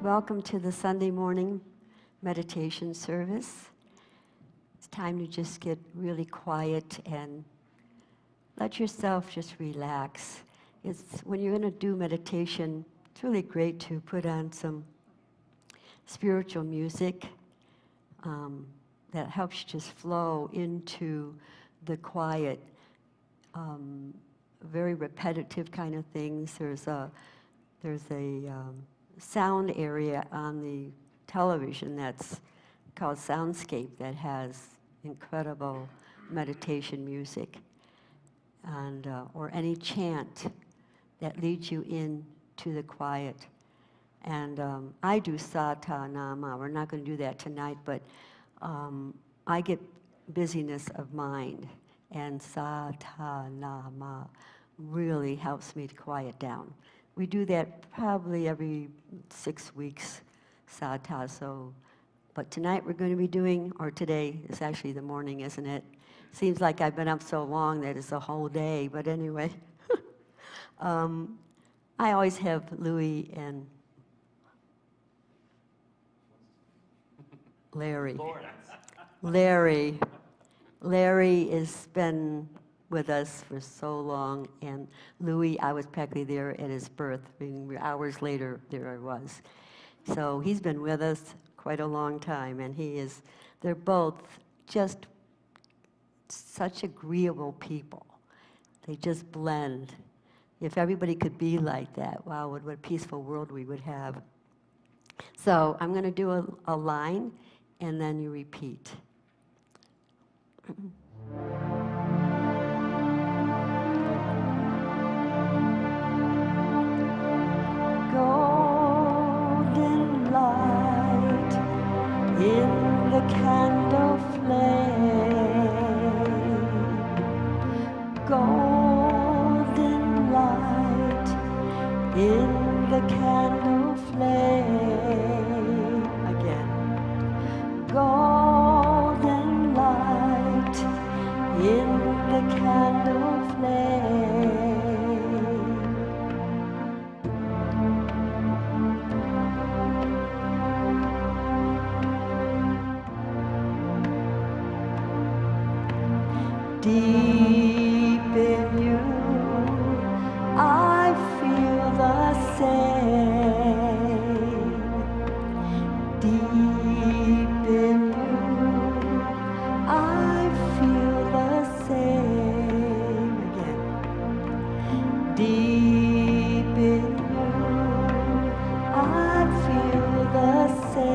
Welcome to the Sunday morning meditation service. It's time to just get really quiet and let yourself just relax. When you're going to do meditation, it's really great to put on some spiritual music that helps you just flow into the quiet, very repetitive kind of things. There's a sound area on the television that's called Soundscape that has incredible meditation music, and or any chant that leads you into the quiet. And I do Sata Nama. We're not going to do that tonight, but I get busyness of mind, and Sata Nama really helps me to quiet down. We do that probably every 6 weeks, Sata. But tonight we're going to be doing, or today is actually the morning, isn't it? Seems like I've been up so long that it's a whole day, but anyway. I always have Louis and Larry. Larry has been with us for so long, and Louis, I was practically there at his birth. Hours later, there I was. So he's been with us quite a long time, and they're both just such agreeable people. They just blend. If everybody could be like that, wow, what a peaceful world we would have. So I'm going to do a line, and then you repeat. Golden light in the candle flame. Golden light in the candle flame. Again. Golden light in the candle flame. Deep in you, I feel the same. Deep in you, I feel the same. Again. Deep in you, I feel the same.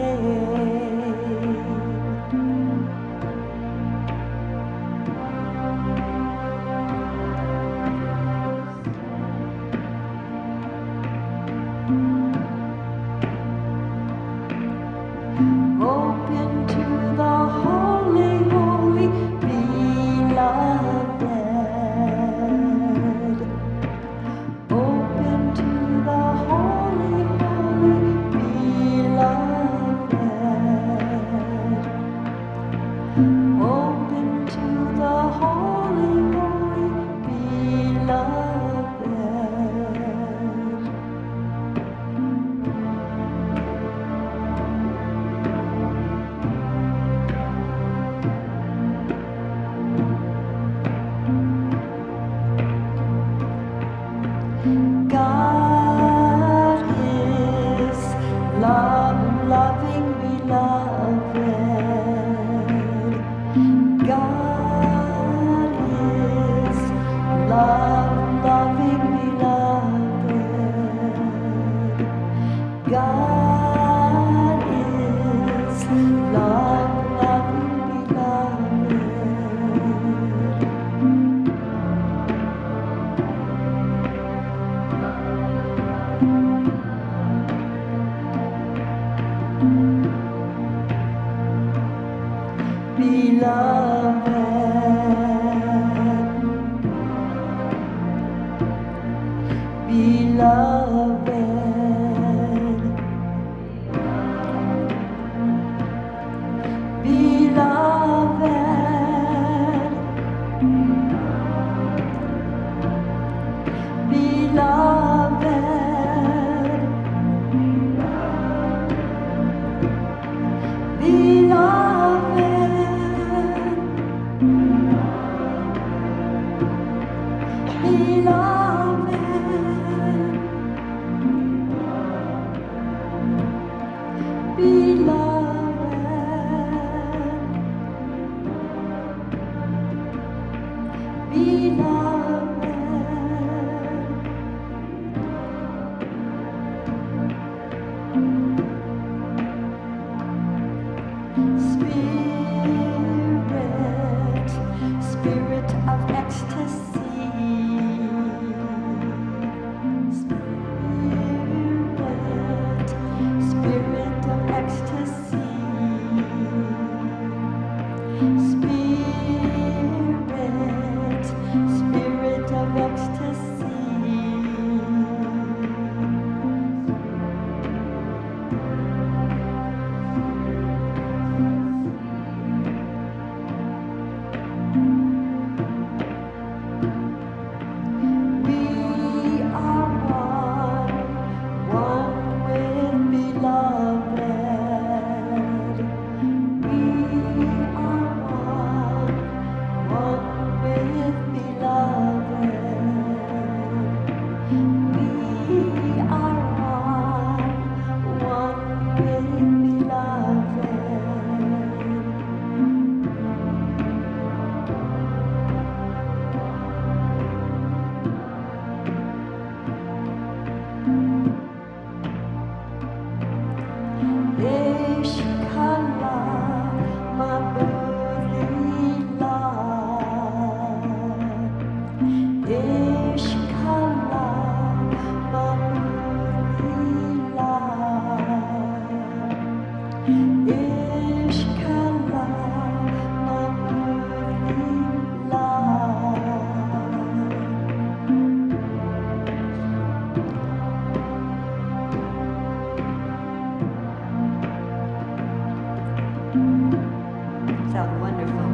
Sound wonderful.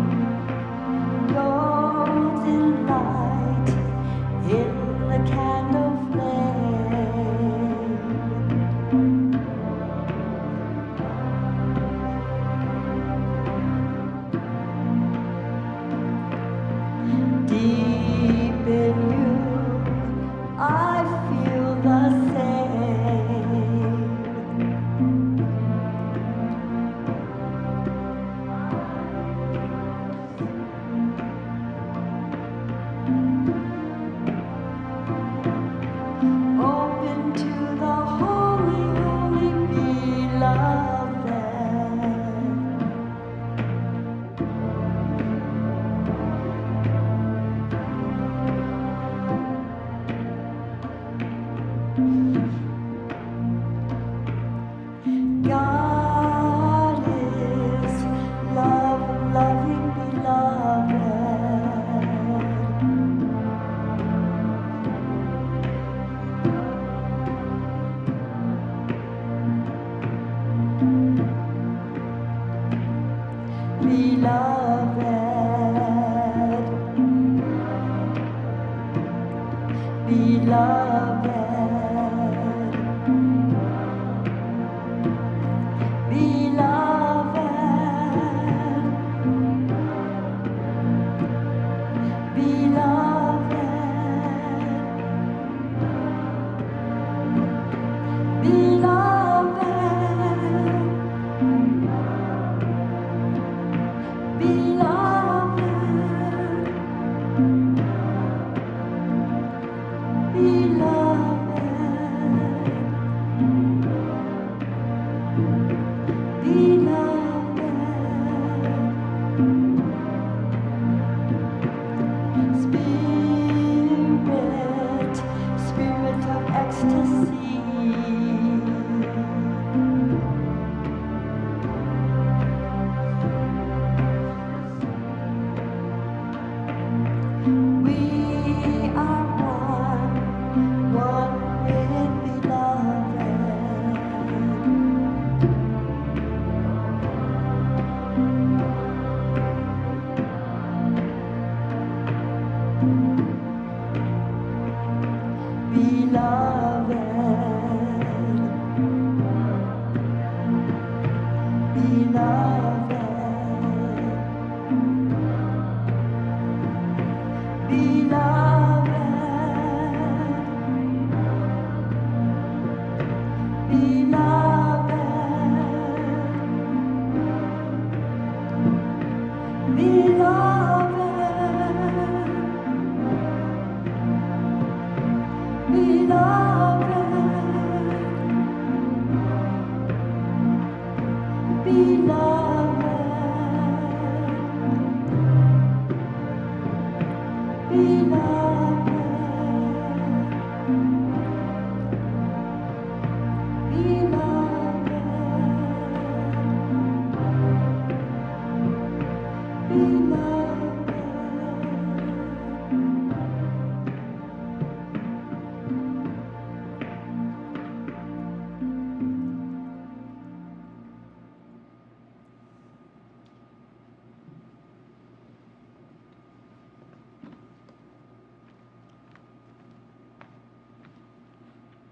Golden light in the candle flame. Deep in you, I feel the same. Open to the holy, holy beloved. God is love, loving beloved. Beloved, beloved, Spirit of ecstasy. We are one with beloved. Beloved,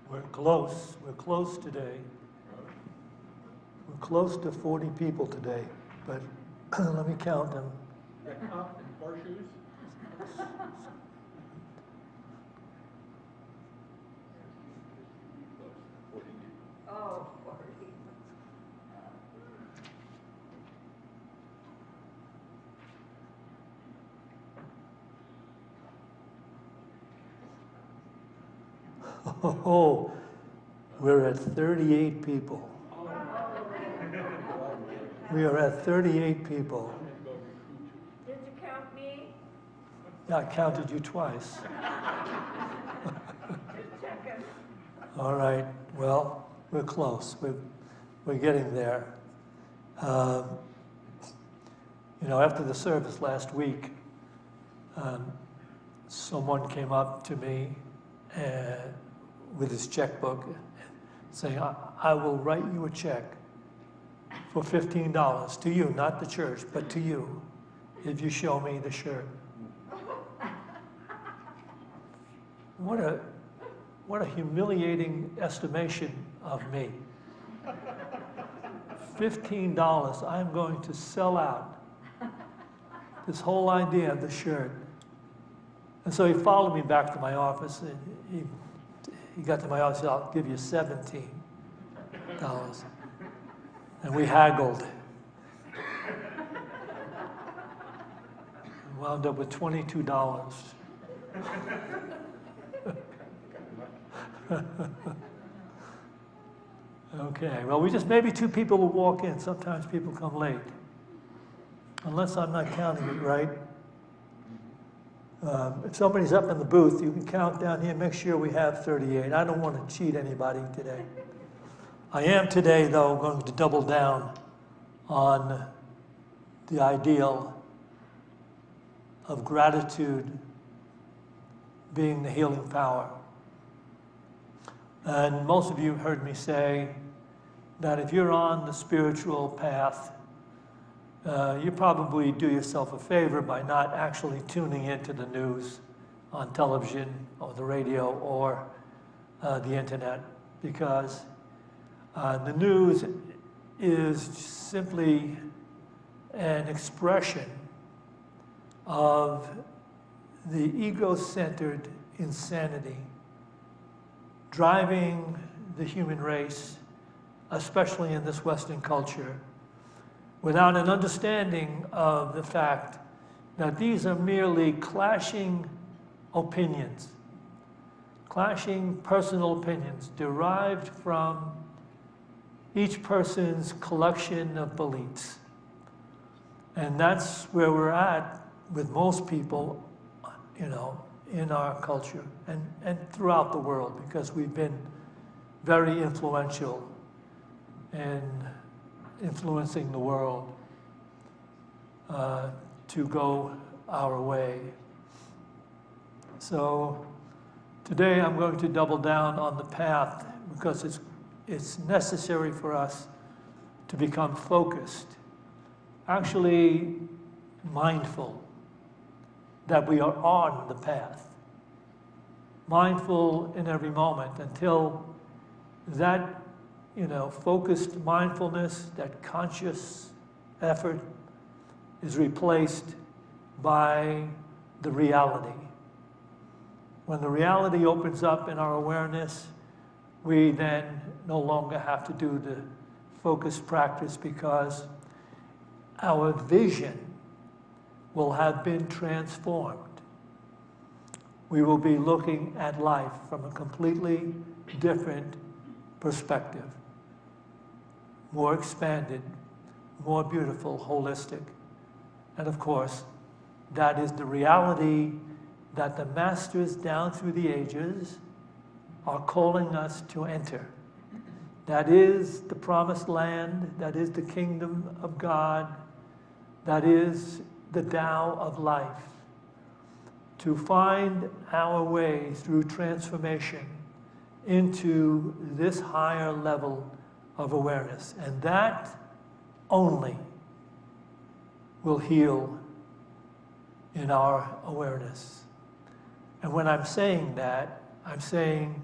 We're close. We're close today. We're close to 40 people today, but let me count them. Horseshoes? Oh, Oh, we're at 38 people. We are at 38 people. did you count me? I counted you twice. Just checking. All right, well, we're close. We're getting there. You know, after the service last week, someone came up to me with his checkbook saying, I will write you a check for $15 to you, not the church, but to you, if you show me the shirt. What a humiliating estimation of me. $15, I'm going to sell out this whole idea of the shirt. And so he followed me back to my office, and he got to my office, and said, I'll give you $17. And we haggled. We wound up with $22. Okay, well, maybe two people will walk in. Sometimes people come late. Unless I'm not counting it right. If somebody's up in the booth, you can count down here, make sure we have 38. I don't want to cheat anybody today. I am today, though, going to double down on the ideal of gratitude being the healing power. And most of you have heard me say that if you're on the spiritual path, you probably do yourself a favor by not actually tuning into the news on television or the radio or the internet, because the news is simply an expression of the ego-centered insanity driving the human race, especially in this Western culture, without an understanding of the fact that these are merely clashing opinions, clashing personal opinions derived from each person's collection of beliefs. And that's where we're at with most people, you know, in our culture and throughout the world, because we've been very influential in influencing the world to go our way. So today I'm going to double down on the path, because it's necessary for us to become focused, actually mindful that we are on the path, mindful in every moment, until that, you know, focused mindfulness, that conscious effort is replaced by the reality. When the reality opens up in our awareness, we then no longer have to do the focused practice, because our vision will have been transformed. we will be looking at life from a completely different perspective. More expanded, more beautiful, holistic. And of course, that is the reality that the masters down through the ages are calling us to enter. That is the promised land, that is the kingdom of God, that is the Tao of life. To find our way through transformation into this higher level of awareness. And that only will heal in our awareness. And when I'm saying that, I'm saying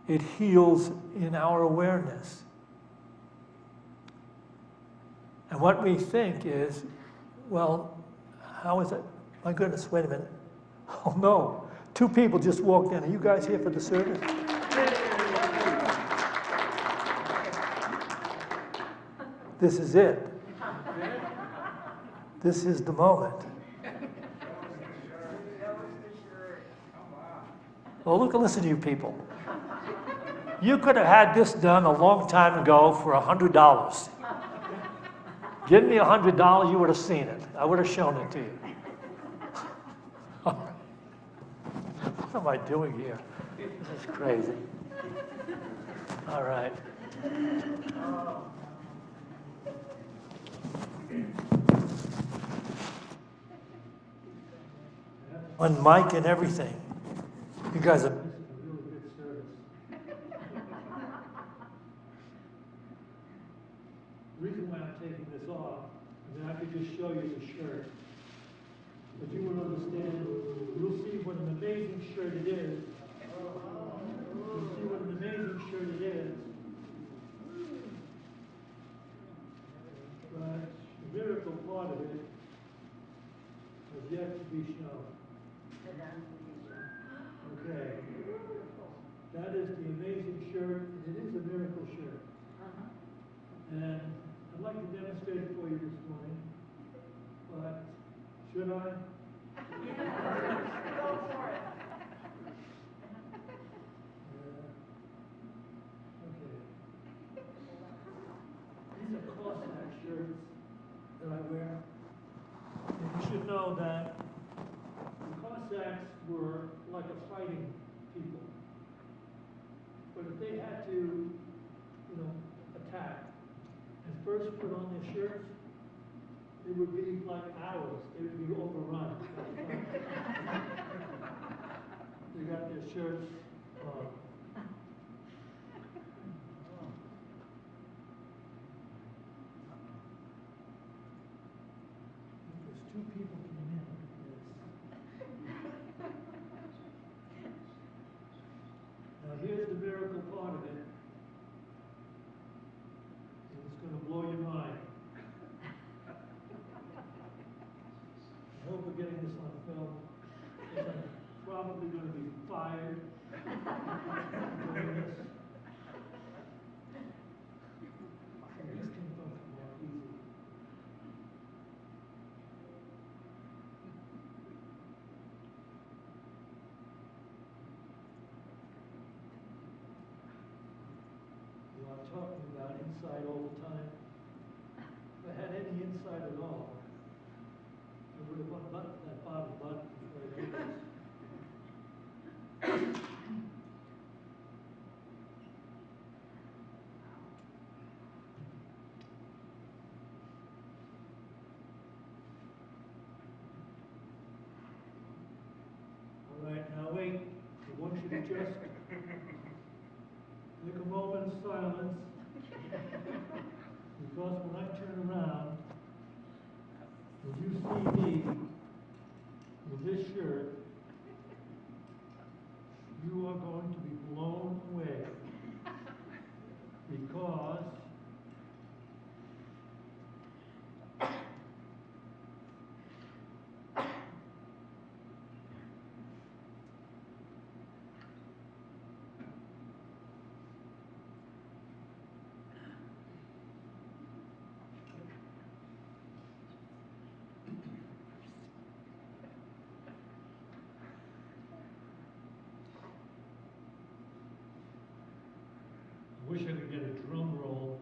it heals in our awareness. And what we think is, well, how is it? My goodness, wait a minute. Oh no, 2 people just walked in. Are you guys here for the service? This is it. This is the moment. Oh, look and listen to you people. You could have had this done a long time ago for $100. Give me $100, you would have seen it. I would have shown it to you. What am I doing here? This is crazy. All right. On mic and everything. You guys are missing a really good service. The reason why I'm taking this off, I mean, I could just show you the shirt. But you will understand, you'll see what an amazing shirt it is. You'll see what an amazing shirt it is. But the miracle part of it has yet to be shown. Okay. That is the amazing shirt, and it is a miracle shirt. And I'd like to demonstrate it for you this morning, but should I? Go for it. Okay. These are Cossack shirts that I wear. And you should know that the Cossacks were like a fighting people. But if they had to, attack and first put on their shirts, it would be like hours. They would be overrun. They got their shirts on. There's 2 people came in. Now here's the miracle part of it. And it's going to blow your mind. I hope we're getting this on film. Because I'm probably going to be fired doing this. This can go more easy. I'm talking about inside all the time. If I had any insight at all, I would have unbuttoned that bottom button before I did this. All right, now wait. I want you to just take a moment of silence, because when I turn around, and you see me with this shirt, you are going to be blown away, because wish I could get a drum roll.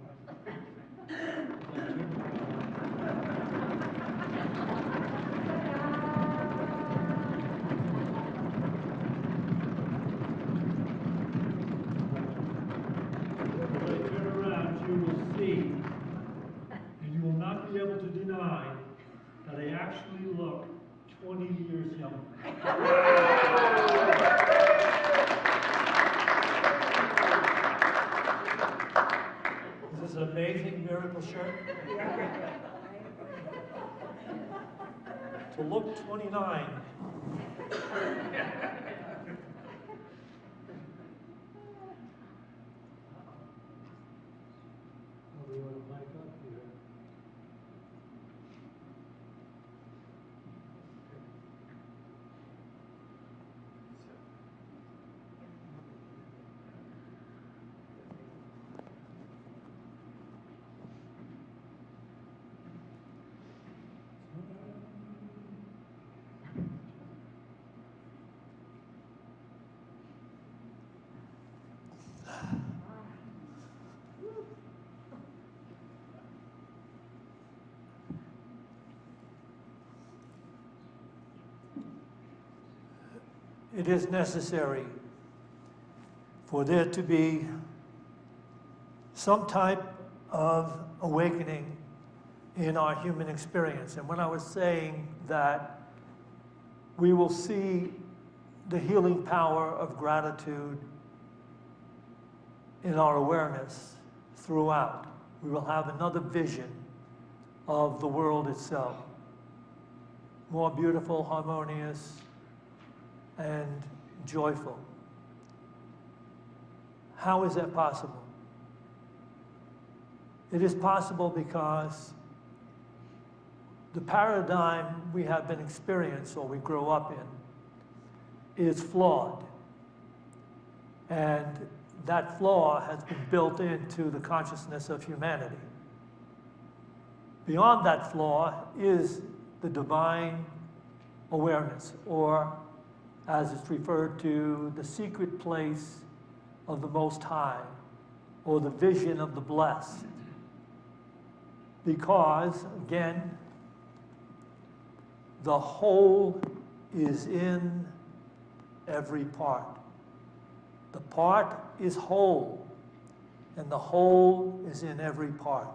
When I turn around, you will see, and you will not be able to deny, that I actually look 20 years younger. Is this an amazing miracle shirt? To look 29. Oh, we want to mic up here. It is necessary for there to be some type of awakening in our human experience. And when I was saying that we will see the healing power of gratitude in our awareness throughout, we will have another vision of the world itself, more beautiful, harmonious, and joyful. How is that possible? It is possible because the paradigm we have been experienced or we grow up in is flawed. And that flaw has been built into the consciousness of humanity. Beyond that flaw is the divine awareness, or as it's referred to, the secret place of the Most High, or the vision of the blessed. Because, again, the whole is in every part. The part is whole, and the whole is in every part.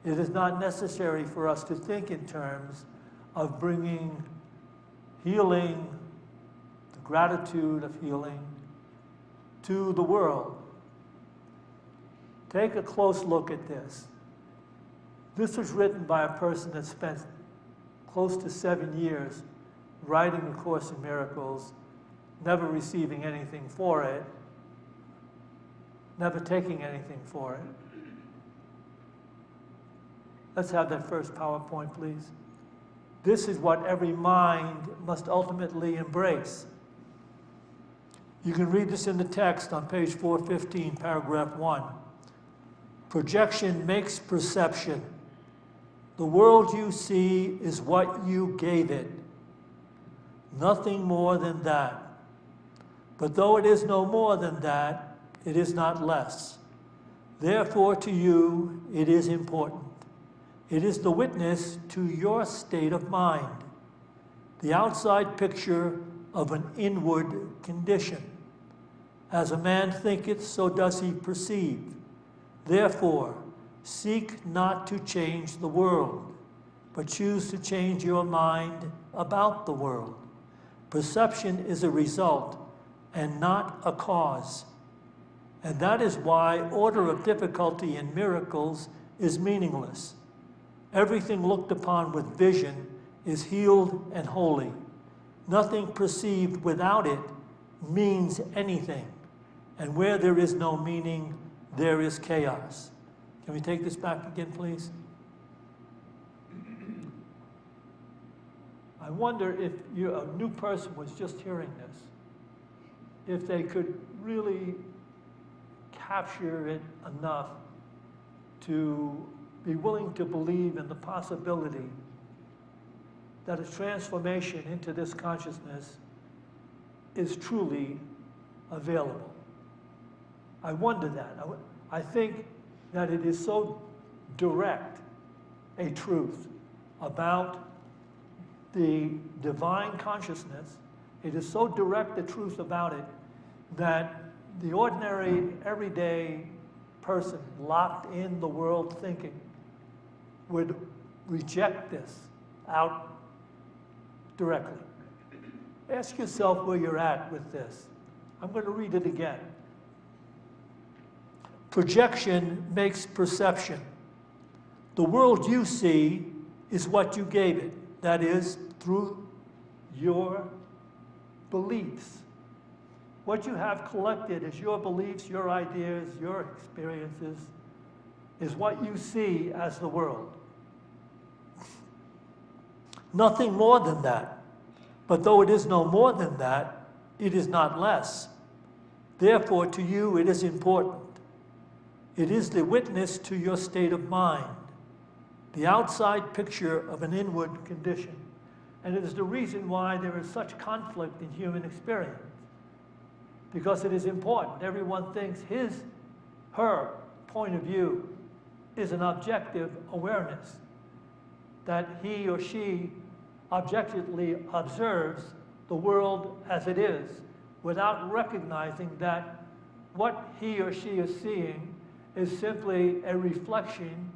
It is not necessary for us to think in terms of bringing healing, the gratitude of healing, to the world. Take a close look at this. This was written by a person that spent close to 7 years writing A Course in Miracles, never receiving anything for it, never taking anything for it. Let's have that first PowerPoint, please. This is what every mind must ultimately embrace. You can read this in the text on page 415, paragraph 1. Projection makes perception. The world you see is what you gave it. Nothing more than that. But though it is no more than that, it is not less. Therefore, to you, it is important. It is the witness to your state of mind, the outside picture of an inward condition. As a man thinketh, so does he perceive. Therefore, seek not to change the world, but choose to change your mind about the world. Perception is a result and not a cause. And that is why order of difficulty in miracles is meaningless. Everything looked upon with vision is healed and holy. Nothing perceived without it means anything. And where there is no meaning, there is chaos. Can we take this back again, please? I wonder if a new person was just hearing this, if they could really capture it enough to be willing to believe in the possibility that a transformation into this consciousness is truly available. I wonder that. I think that it is so direct a truth about the divine consciousness. It is so direct a truth about it that the ordinary, everyday person locked in the world thinking would reject this out directly. Ask yourself where you're at with this. I'm going to read it again. Projection makes perception. The world you see is what you gave it. That is, through your beliefs. What you have collected is your beliefs, your ideas, your experiences, is what you see as the world. Nothing more than that. But though it is no more than that, it is not less. Therefore, to you it is important. It is the witness to your state of mind, the outside picture of an inward condition. And it is the reason why there is such conflict in human experience. Because it is important. Everyone thinks her point of view is an objective awareness, that he or she objectively observes the world as it is, without recognizing that what he or she is seeing is simply a reflection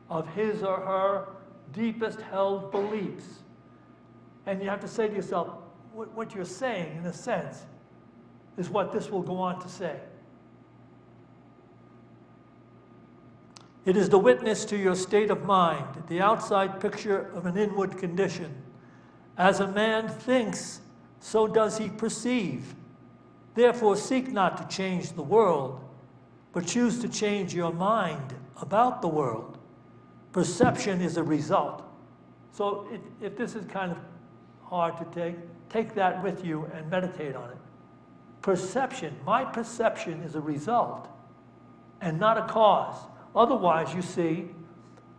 of his or her deepest held beliefs. And you have to say to yourself, what you're saying, in a sense, is what this will go on to say. It is the witness to your state of mind, the outside picture of an inward condition. As a man thinks, so does he perceive. Therefore, seek not to change the world, but choose to change your mind about the world. Perception is a result. So if this is kind of hard to take that with you and meditate on it. Perception, my perception is a result and not a cause. Otherwise, you see,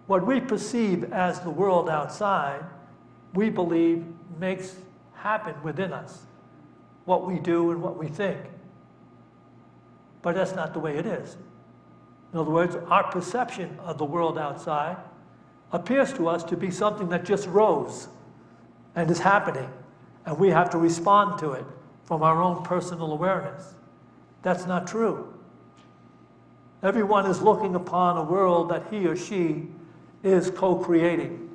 what we perceive as the world outside, we believe makes happen within us, what we do and what we think. But that's not the way it is. In other words, our perception of the world outside appears to us to be something that just rose and is happening, and we have to respond to it from our own personal awareness. That's not true. Everyone is looking upon a world that he or she is co-creating.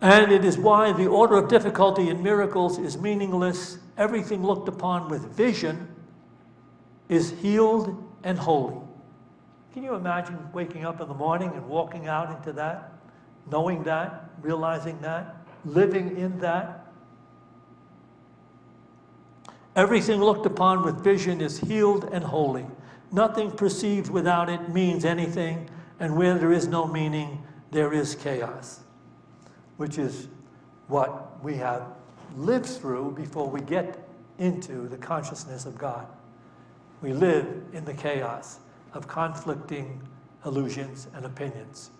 And it is why the order of difficulty in miracles is meaningless. Everything looked upon with vision is healed and holy. Can you imagine waking up in the morning and walking out into that, knowing that, realizing that, living in that? Everything looked upon with vision is healed and holy. Nothing perceived without it means anything, and where there is no meaning, there is chaos, which is what we have lived through before we get into the consciousness of God. We live in the chaos of conflicting illusions and opinions.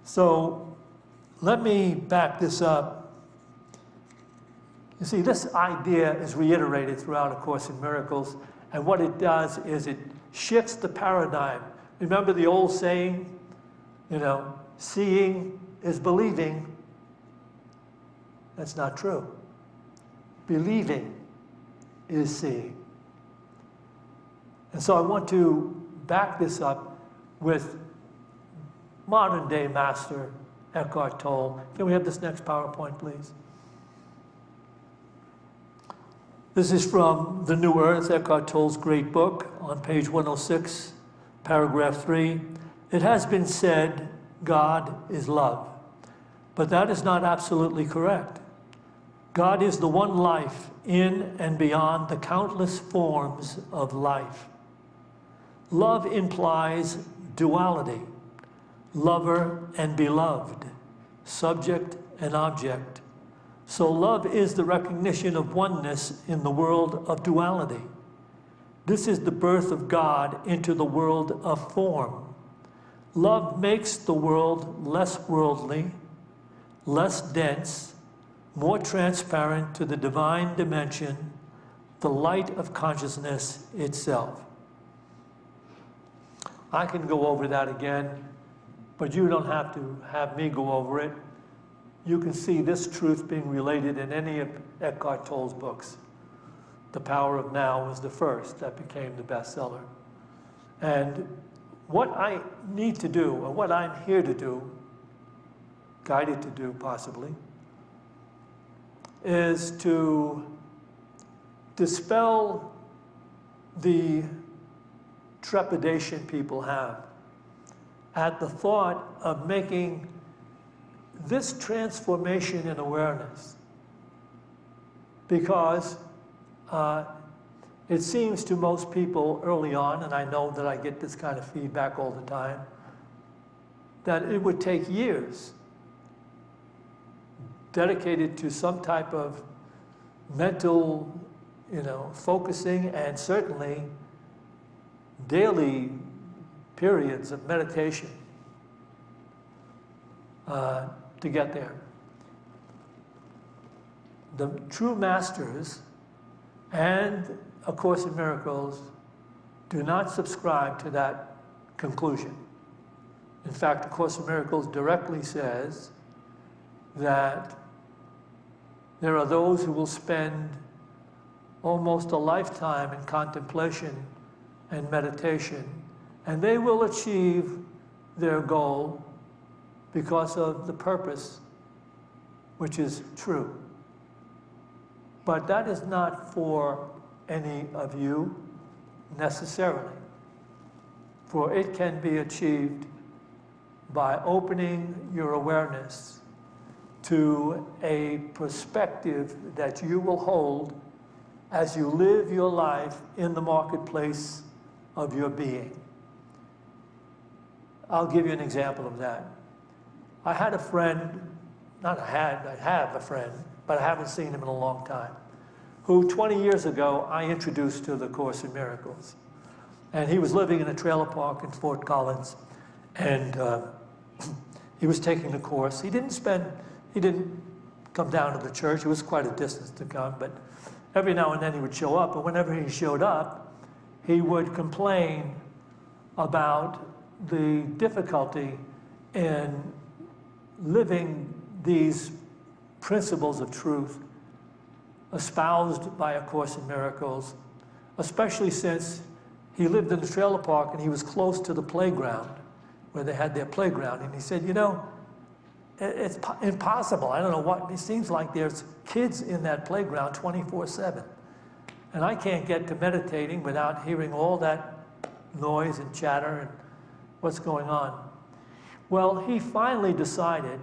So let me back this up. You see, this idea is reiterated throughout A Course in Miracles, and what it does is it shifts the paradigm. Remember the old saying, seeing is believing. That's not true. Believing is seeing. And so I want to back this up with modern day master Eckhart Tolle. Can we have this next PowerPoint, please? This is from The New Earth, Eckhart Tolle's great book, on page 106, paragraph 3. It has been said, God is love. But that is not absolutely correct. God is the one life in and beyond the countless forms of life. Love implies duality, lover and beloved, subject and object. So love is the recognition of oneness in the world of duality. This is the birth of God into the world of form. Love makes the world less worldly, less dense, more transparent to the divine dimension, the light of consciousness itself. I can go over that again, but you don't have to have me go over it. You can see this truth being related in any of Eckhart Tolle's books. The Power of Now was the first that became the bestseller. And what I need to do, or what I'm here to do, guided to do possibly, is to dispel the trepidation people have at the thought of making this transformation in awareness. Because it seems to most people early on, and I know that I get this kind of feedback all the time, that it would take years dedicated to some type of mental, focusing, and certainly daily periods of meditation to get there. The true masters and A Course in Miracles do not subscribe to that conclusion. In fact, A Course in Miracles directly says that there are those who will spend almost a lifetime in contemplation and meditation, and they will achieve their goal because of the purpose, which is true. But that is not for any of you necessarily, for it can be achieved by opening your awareness to a perspective that you will hold as you live your life in the marketplace of your being. I'll give you an example of that. I had a friend, I have a friend, but I haven't seen him in a long time, who 20 years ago I introduced to the Course in Miracles. And he was living in a trailer park in Fort Collins, and he was taking the course. He didn't come down to the church. It was quite a distance to come, but every now and then he would show up, and whenever he showed up, he would complain about the difficulty in living these principles of truth espoused by A Course in Miracles, especially since he lived in the trailer park and he was close to the playground where they had their playground. And he said, it's impossible. I don't know what, it seems like there's kids in that playground 24/7. And I can't get to meditating without hearing all that noise and chatter and what's going on. Well, he finally decided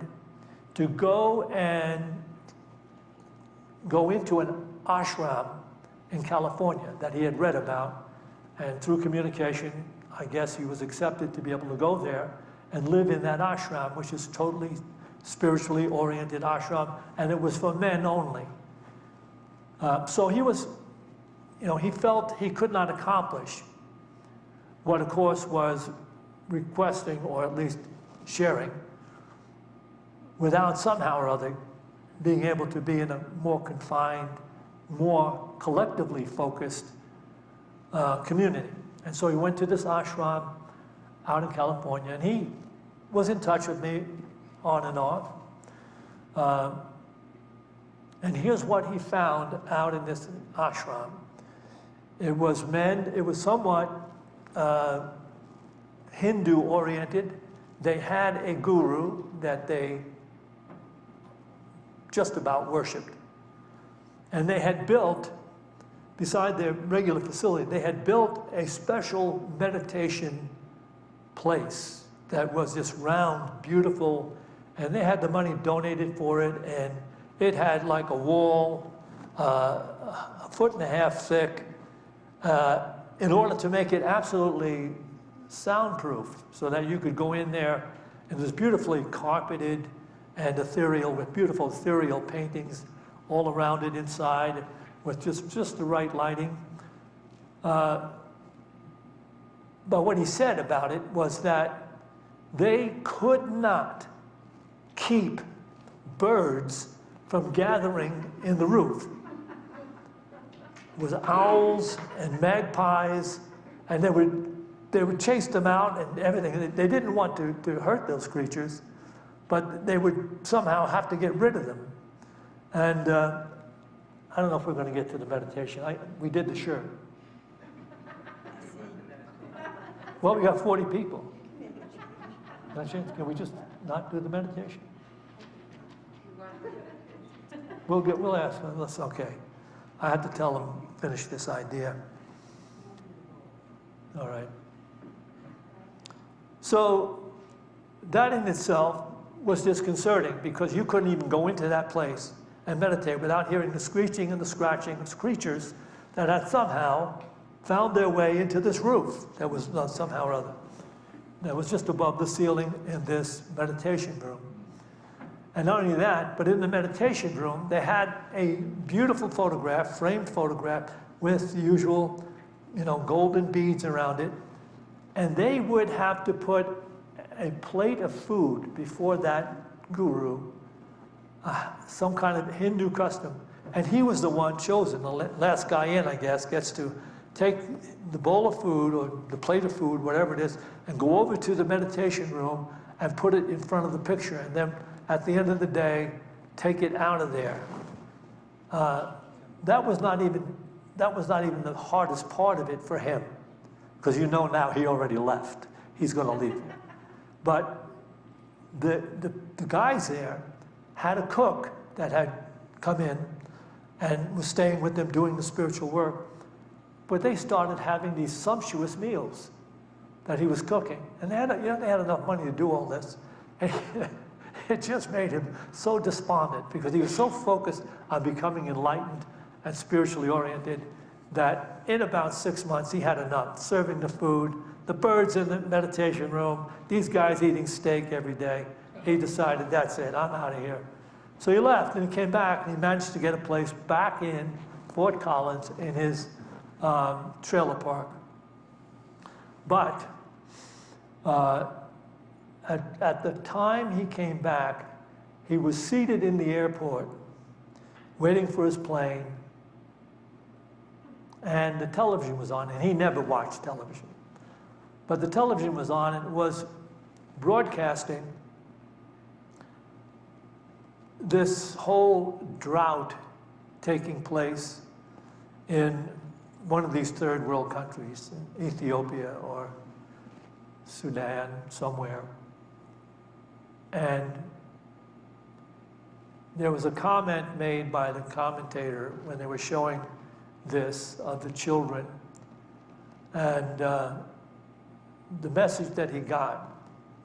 to go into an ashram in California that he had read about, and through communication, I guess he was accepted to be able to go there and live in that ashram, which is totally spiritually oriented ashram, and it was for men only. So he was, he felt he could not accomplish what A Course was requesting, or at least sharing, without somehow or other being able to be in a more confined, more collectively focused community. And so he went to this ashram out in California, and he was in touch with me on and off. And here's what he found out in this ashram. It was somewhat Hindu-oriented. They had a guru that they just about worshipped. And they had built, beside their regular facility, they had built a special meditation place that was this round, beautiful, and they had the money donated for it, and it had like a wall, a 1.5 feet thick, in order to make it absolutely soundproof, so that you could go in there, and it was beautifully carpeted and ethereal, with beautiful ethereal paintings all around it inside, with just the right lighting. But what he said about it was that they could not keep birds from gathering in the roof. was owls and magpies, and they would chase them out and everything. They didn't want to hurt those creatures, but they would somehow have to get rid of them. And I don't know if we're going to get to the meditation. We did the shirt. Well, we got 40 people. Can we just not do the meditation? We'll ask them. Okay. I had to tell them, finish this idea. All right. So that in itself was disconcerting because you couldn't even go into that place and meditate without hearing the screeching and the scratching of creatures that had somehow found their way into this roof that was somehow or other. That was just above the ceiling in this meditation room. And not only that, but in the meditation room, they had a beautiful photograph, framed photograph, with the usual, golden beads around it. And they would have to put a plate of food before that guru, some kind of Hindu custom. And he was the one chosen. The last guy in, I guess, gets to take the bowl of food or the plate of food, whatever it is, and go over to the meditation room and put it in front of the picture. And then at the end of the day, take it out of there. That was not even the hardest part of it for him, because now he already left. He's going to leave. But the guys there had a cook that had come in and was staying with them doing the spiritual work. But they started having these sumptuous meals that he was cooking. And they had enough money to do all this. And it just made him so despondent because he was so focused on becoming enlightened and spiritually oriented that in about 6 months he had enough. Serving the food, the birds in the meditation room, these guys eating steak every day. He decided, that's it, I'm out of here. So he left and he came back and he managed to get a place back in Fort Collins in his trailer park. But at the time he came back, he was seated in the airport waiting for his plane, and the television was on, and he never watched television. But the television was on, and it was broadcasting this whole drought taking place in one of these third world countries, Ethiopia or Sudan, somewhere. And there was a comment made by the commentator when they were showing this of the children. And the message that he got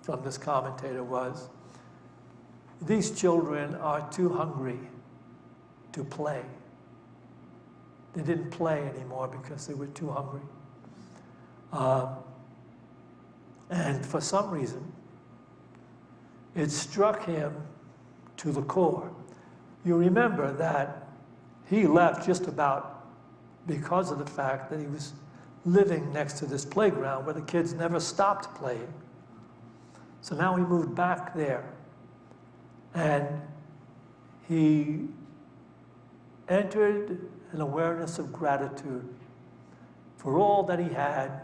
from this commentator was, these children are too hungry to play. They didn't play anymore because they were too hungry. And for some reason, it struck him to the core. You remember that he left just about because of the fact that he was living next to this playground where the kids never stopped playing. So now he moved back there. And he entered an awareness of gratitude for all that he had,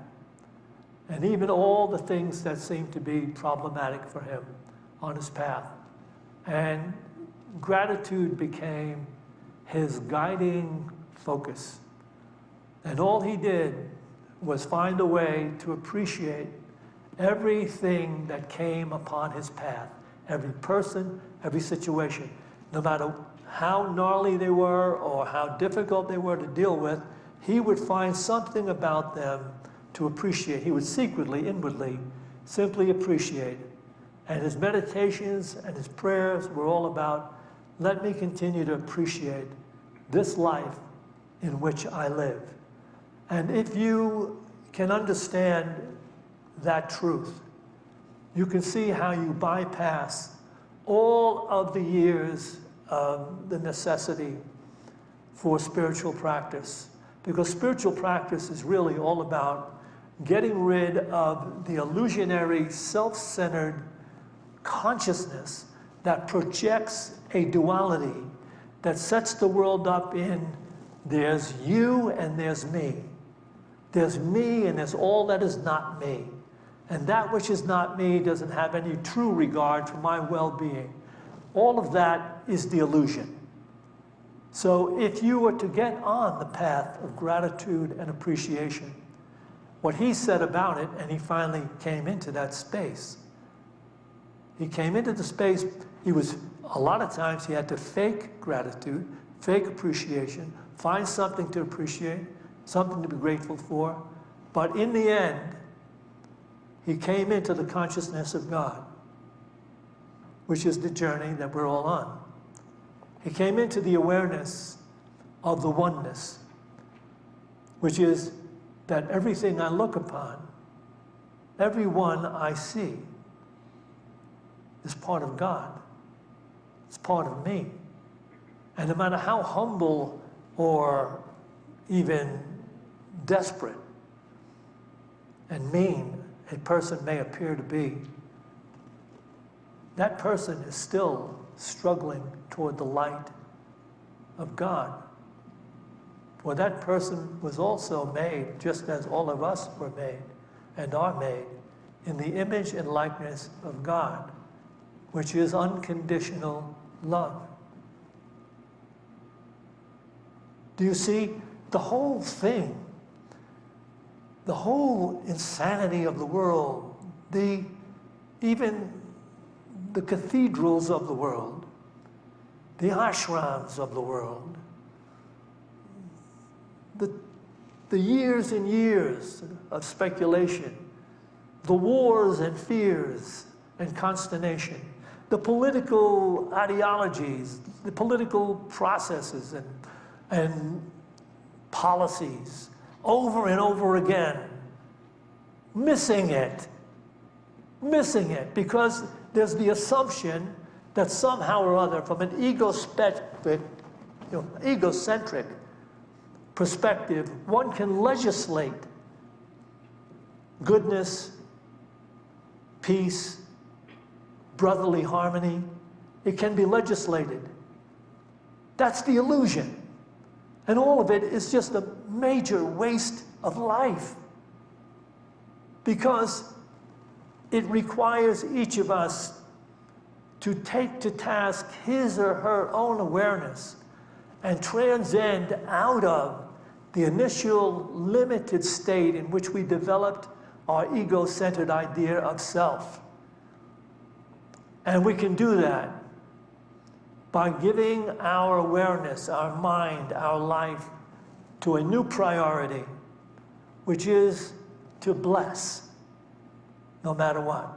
and even all the things that seemed to be problematic for him on his path. And gratitude became his guiding focus. And all he did was find a way to appreciate everything that came upon his path, every person, every situation, no matter how gnarly they were or how difficult they were to deal with. He would find something about them to appreciate. He would secretly, inwardly, simply appreciate it. And his meditations and his prayers were all about, let me continue to appreciate this life in which I live. And if you can understand that truth, you can see how you bypass all of the years of the necessity for spiritual practice. Because spiritual practice is really all about getting rid of the illusionary, self-centered consciousness that projects a duality, that sets the world up in There's you and there's me. There's me and there's all that is not me. And that which is not me doesn't have any true regard for my well-being. All of that is the illusion. So if you were to get on the path of gratitude and appreciation, what he said about it, and he finally came into that space. He came into the space, a lot of times he had to fake gratitude, fake appreciation, find something to appreciate, something to be grateful for. But in the end, he came into the consciousness of God, which is the journey that we're all on. He came into the awareness of the oneness, which is that everything I look upon, everyone I see, is part of God. It's part of me. And no matter how humble or even desperate and mean a person may appear to be, that person is still struggling toward the light of God. For that person was also made, just as all of us were made and are made, in the image and likeness of God, which is unconditional love. Do you see the whole thing, the whole insanity of the world, even the cathedrals of the world, the ashrams of the world, the years and years of speculation, the wars and fears and consternation, the political ideologies, the political processes and policies, over and over again, missing it, because there's the assumption that somehow or other, from an egocentric perspective, one can legislate goodness, peace, brotherly harmony. It can be legislated. That's the illusion. And all of it is just a major waste of life, because it requires each of us to take to task his or her own awareness and transcend out of the initial limited state in which we developed our ego-centered idea of self. And we can do that by giving our awareness, our mind, our life to a new priority, which is to bless, no matter what.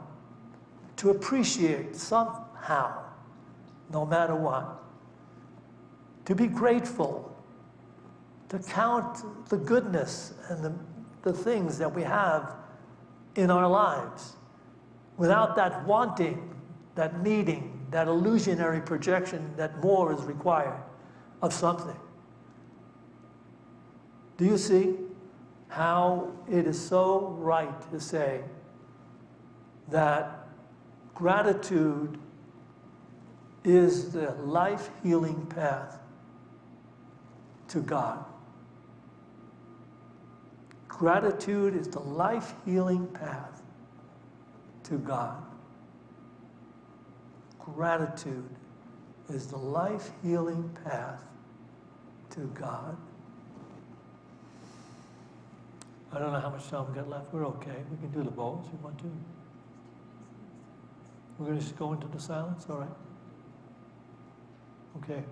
To appreciate somehow, no matter what. To be grateful. To count the goodness and the things that we have in our lives, without that wanting, that needing, that illusionary projection that more is required of something. Do you see how it is so right to say that gratitude is the life-healing path to God? Gratitude is the life-healing path to God. Gratitude is the life-healing path to God. I don't know how much time we got left. We're okay. We can do the bowls if you want to. We're going to just go into the silence? All right. Okay.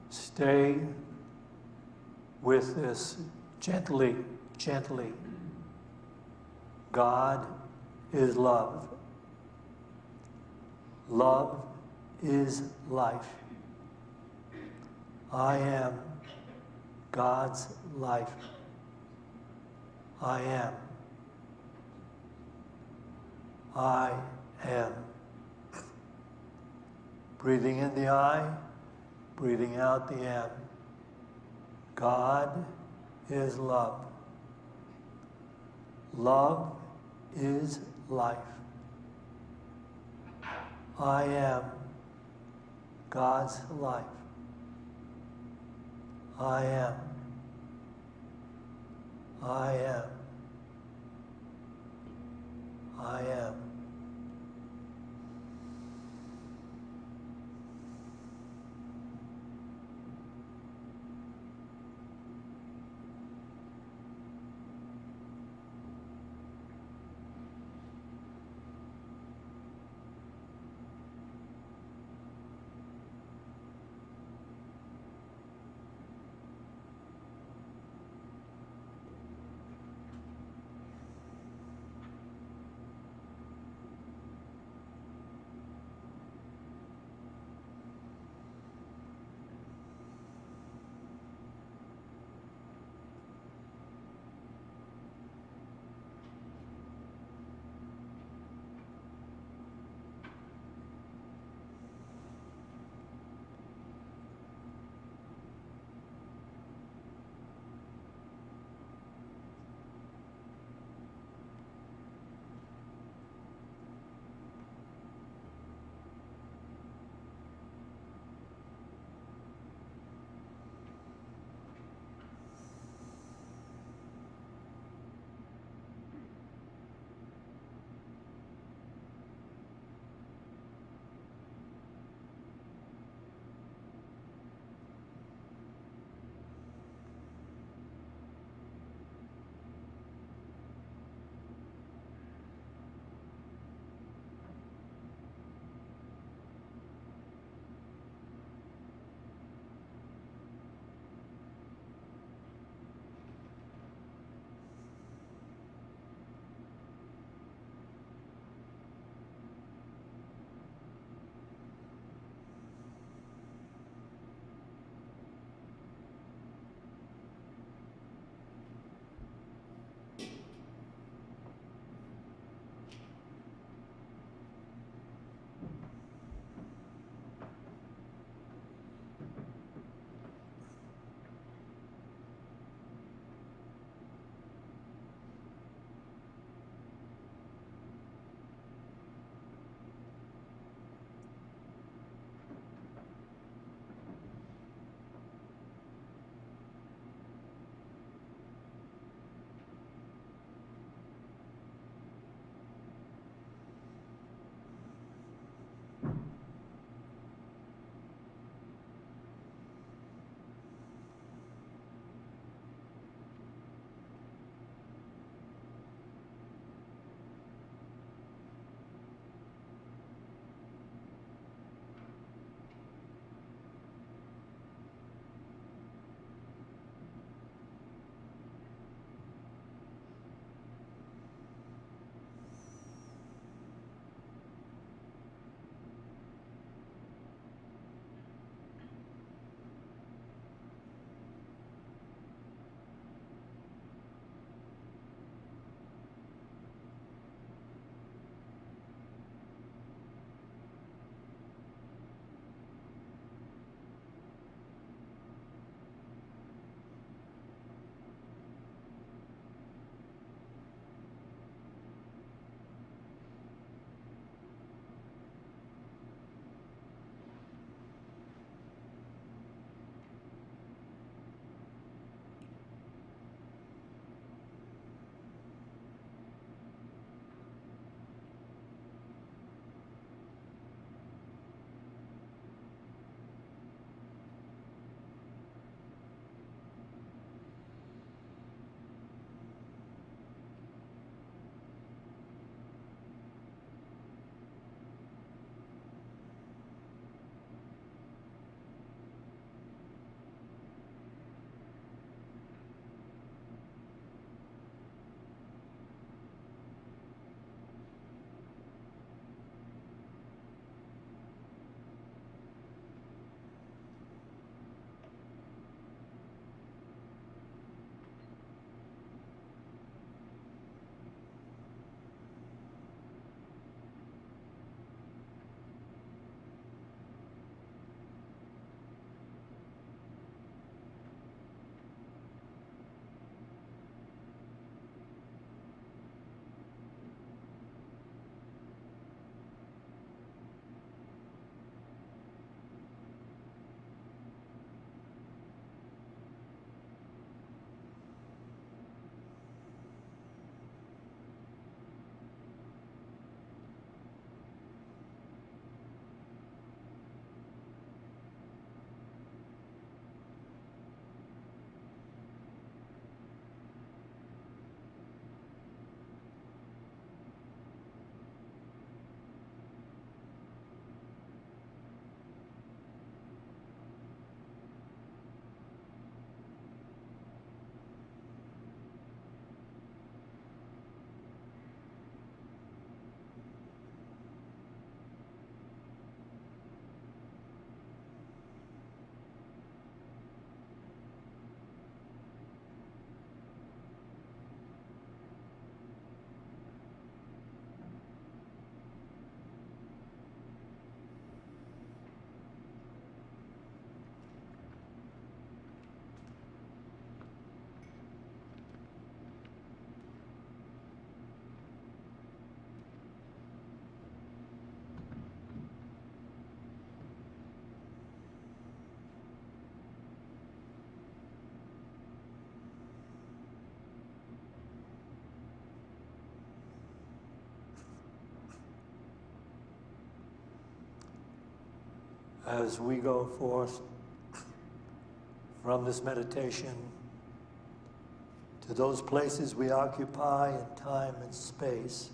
Stay with this gently, gently. God is love. Love is life. I am God's life. I am. I am. Breathing in the I, breathing out the M. God is love. Love is life. I am God's life. I am. I am. I am. as we go forth from this meditation to those places we occupy in time and space,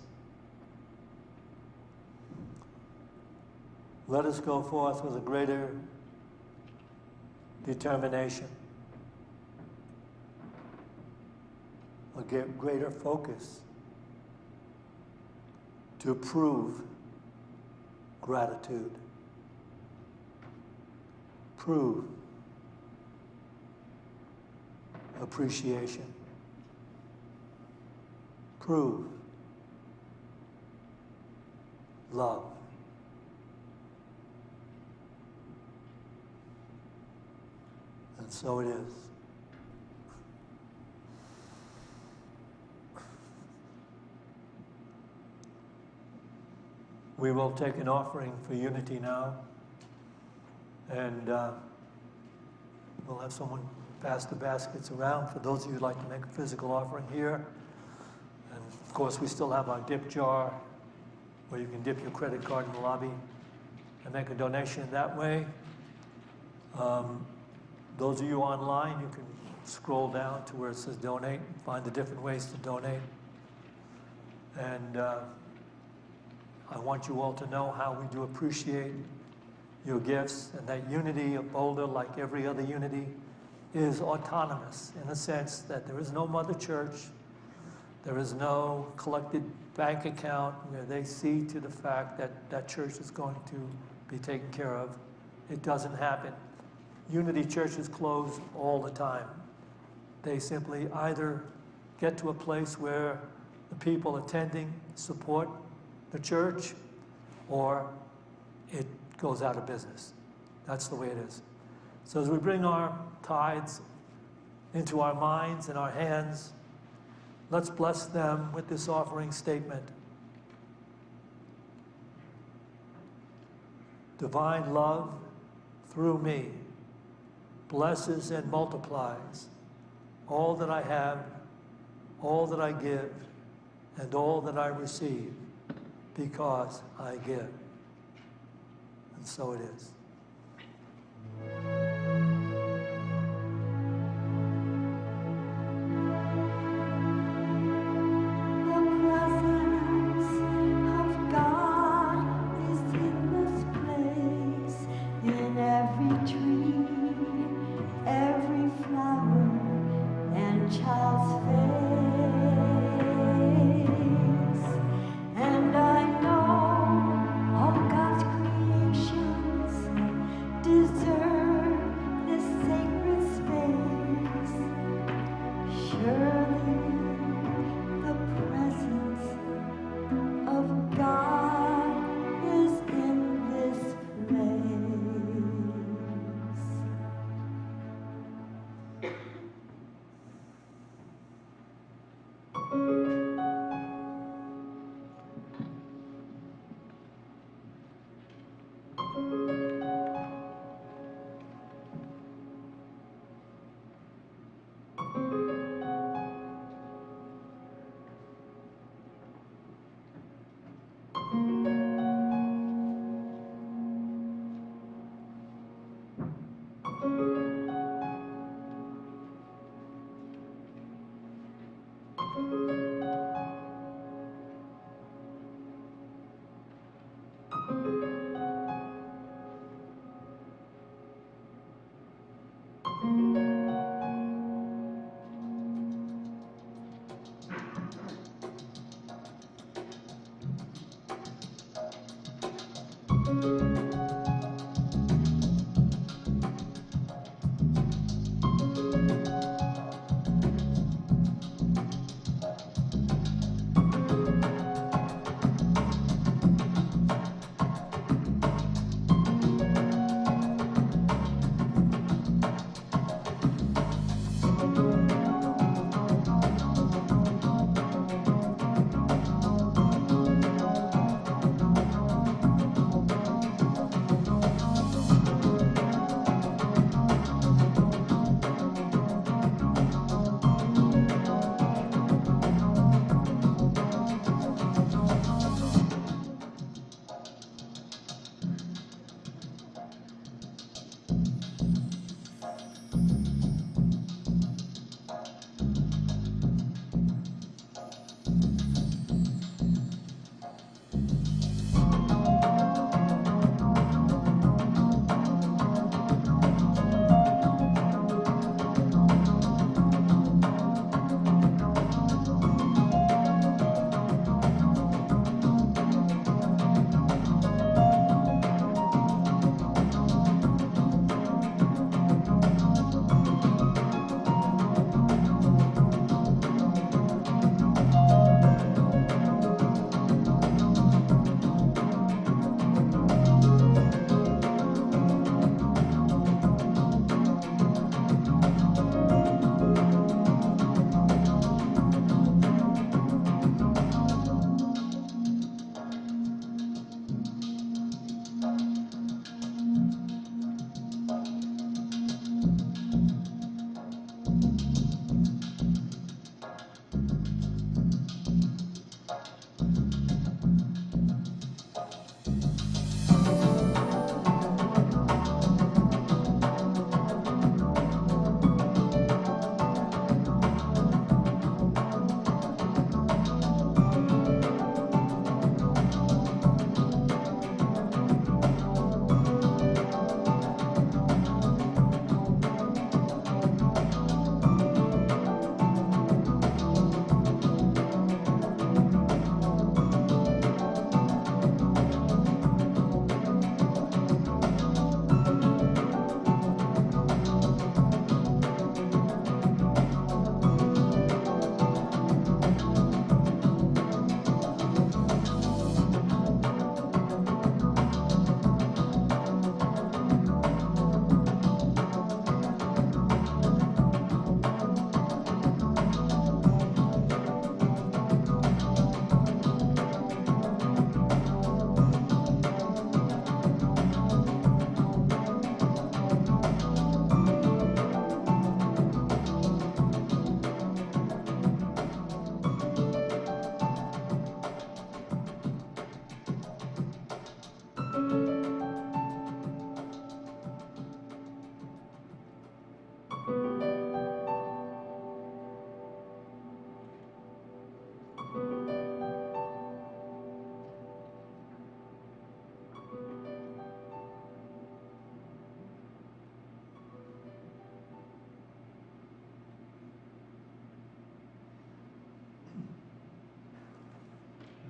let us go forth with a greater determination, a greater focus to prove gratitude, prove appreciation, prove love. And so it is. We will take an offering for unity now, and we'll have someone pass the baskets around for those of you who'd like to make a physical offering here. And of course, we still have our dip jar where you can dip your credit card in the lobby and make a donation that way. Those of you online, you can scroll down to where it says donate and find the different ways to donate. And I want you all to know how we do appreciate your gifts, and that unity of Boulder, like every other unity, is autonomous in the sense that there is no mother church, there is no collected bank account where they see to the fact that that church is going to be taken care of. It doesn't happen. Unity churches close all the time. They simply either get to a place where the people attending support the church, or it goes out of business. That's the way it is. So as we bring our tithes into our minds and our hands, let's bless them with this offering statement. Divine love through me blesses and multiplies all that I have, all that I give, and all that I receive, because I give. And so it is.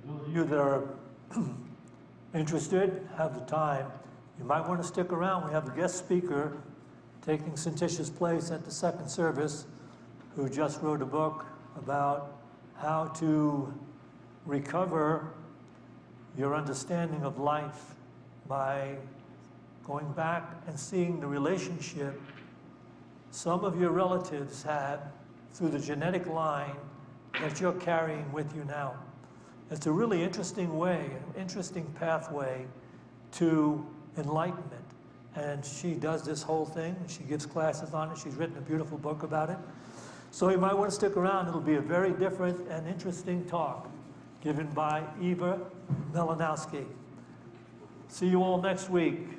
those of You that are interested, have the time, you might want to stick around. We have a guest speaker taking Centitia's place at the second service, who just wrote a book about how to recover your understanding of life by going back and seeing the relationship some of your relatives had through the genetic line that you're carrying with you now. It's a really interesting way, an interesting pathway to enlightenment. And she does this whole thing. She gives classes on it. She's written a beautiful book about it. So you might want to stick around. It'll be a very different and interesting talk given by Eva Melanowski. See you all next week.